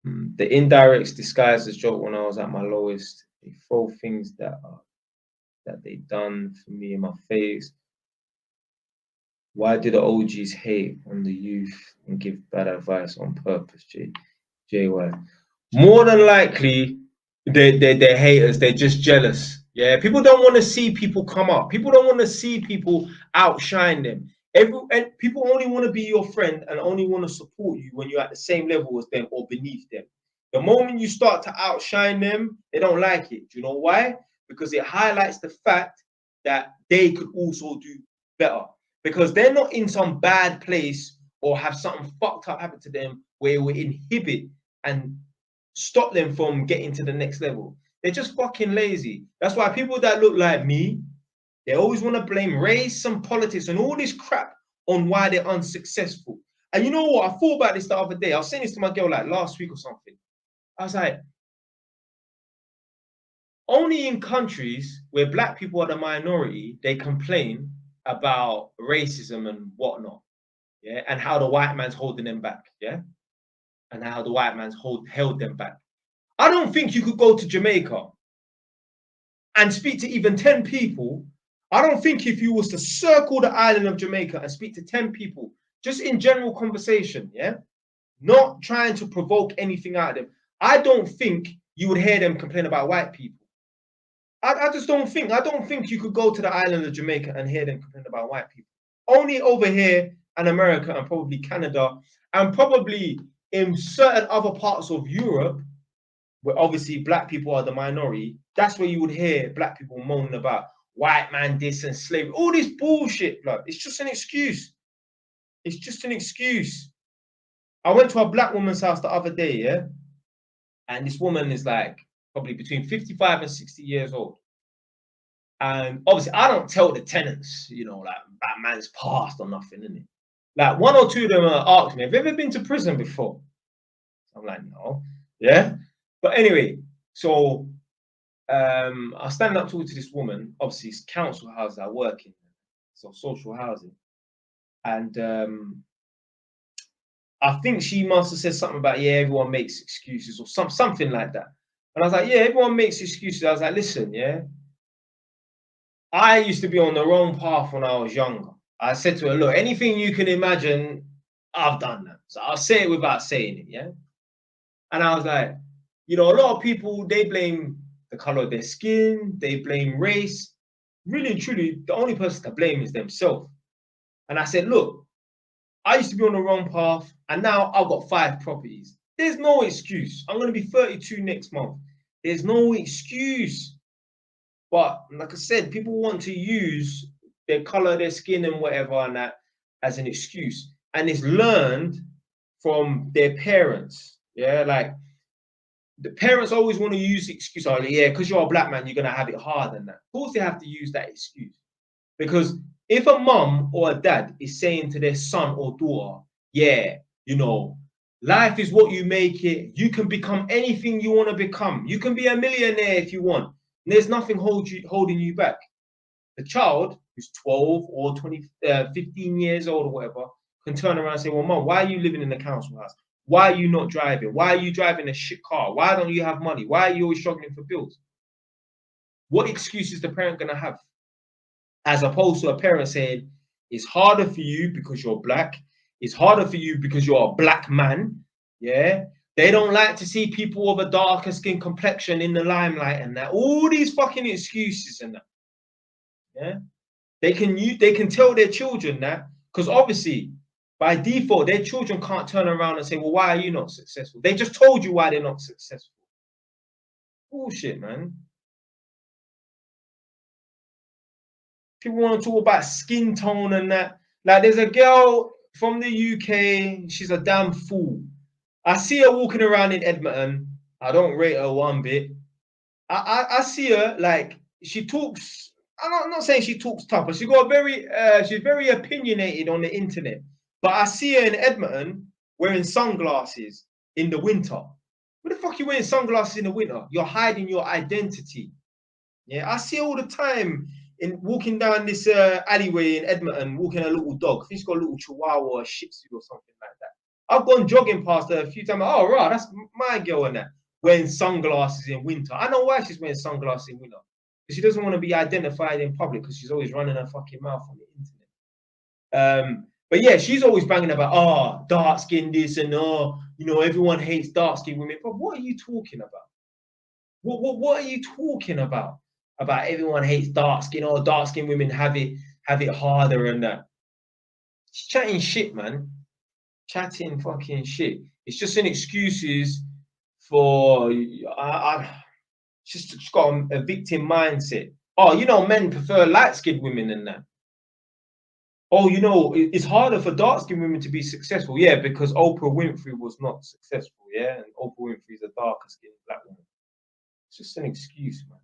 The indirects disguised as joke when I was at my lowest. They throw things that they done for me in my face. Why do the OGs hate on the youth and give bad advice on purpose, JY? More than likely, they're haters. They're just jealous. Yeah, people don't want to see people come up. People don't want to see people outshine them. And people only want to be your friend and only want to support you when you're at the same level as them or beneath them. The moment you start to outshine them, they don't like it. Do you know why? Because it highlights the fact that they could also do better. Because they're not in some bad place or have something fucked up happen to them where it will inhibit and stop them from getting to the next level. They're just fucking lazy. That's why people that look like me, they always want to blame race and politics and all this crap on why they're unsuccessful. And you know what? I thought about this the other day. I was saying this to my girl like last week or something. I was like, only in countries where black people are the minority, they complain about racism and whatnot. Yeah. And how the white man's holding them back. Yeah. And how the white man's held them back. I don't think you could go to Jamaica and speak to even 10 people. I don't think if you was to circle the island of Jamaica and speak to 10 people, just in general conversation, yeah, not trying to provoke anything out of them, I don't think you would hear them complain about white people. I just don't think. I don't think you could go to the island of Jamaica and hear them complain about white people. Only over here in America and probably Canada and probably in certain other parts of Europe, where obviously black people are the minority, that's where you would hear black people moaning about white man this and slavery. All this bullshit, blood. It's just an excuse. It's just an excuse. I went to a black woman's house the other day, yeah? And this woman is like probably between 55 and 60 years old. And obviously, I don't tell the tenants, you know, like that man's past or nothing, innit? Like one or two of them asked me, have you ever been to prison before? I'm like, no. Yeah. But anyway, so I was standing up talking to this woman. Obviously, it's council houses I work in, so social housing. And I think she must have said something about, yeah, everyone makes excuses or something like that. And I was like, yeah, everyone makes excuses. I was like, listen, yeah, I used to be on the wrong path when I was younger. I said to her, look, anything you can imagine, I've done that. So I'll say it without saying it, yeah? And I was like, you know, a lot of people, they blame the color of their skin, they blame race. Really and truly, the only person to blame is themselves. And I said, look, I used to be on the wrong path, and now I've got 5 properties. There's no excuse. I'm going to be 32 next month. There's no excuse. But like I said, people want to use their color, their skin, and whatever, and that as an excuse. And it's learned from their parents. Yeah, like the parents always want to use the excuse, oh, yeah, because you're a black man, you're going to have it hard and that. Of course, they have to use that excuse. Because if a mum or a dad is saying to their son or daughter, yeah, you know, life is what you make it. You can become anything you want to become. You can be a millionaire if you want. And there's nothing holding you back. The child who's 12 or 15 years old or whatever can turn around and say, well, mum, why are you living in the council house? Why are you not driving? Why are you driving a shit car? Why don't you have money? Why are you always struggling for bills? What excuse is the parent going to have? As opposed to a parent saying, it's harder for you because you're black. It's harder for you because you're a black man. Yeah. They don't like to see people of a darker skin complexion in the limelight and that. All these fucking excuses and that. Yeah. They can tell their children that, because obviously by default, their children can't turn around and say, well, why are you not successful? They just told you why they're not successful. Bullshit, man. People want to talk about skin tone and that. Like, there's a girl from the UK. She's a damn fool. I see her walking around in Edmonton. I don't rate her one bit. I see her, like, she talks. I'm not saying she talks tough, but she's very opinionated on the internet. But I see her in Edmonton wearing sunglasses in the winter. What the fuck are you wearing sunglasses in the winter? You're hiding your identity. Yeah, I see her all the time walking down this alleyway in Edmonton, walking a little dog. I think she's got a little chihuahua or a shih tzu or something like that. I've gone jogging past her a few times. Oh, right, that's my girl and that. Wearing sunglasses in winter. I know why she's wearing sunglasses in winter. Because she doesn't want to be identified in public because she's always running her fucking mouth on the internet. But yeah, she's always banging about, oh, dark skin this and you know, everyone hates dark skin women. But what are you talking about? What are you talking about? About everyone hates dark skin or dark skin women have it harder and that. She's chatting shit, man. Chatting fucking shit. It's just an excuses for just got a victim mindset. Oh, you know, men prefer light-skinned women than that. Oh, you know, it's harder for dark-skinned women to be successful. Yeah, because Oprah Winfrey was not successful. Yeah, and Oprah Winfrey is a darker-skinned black woman. It's just an excuse, man.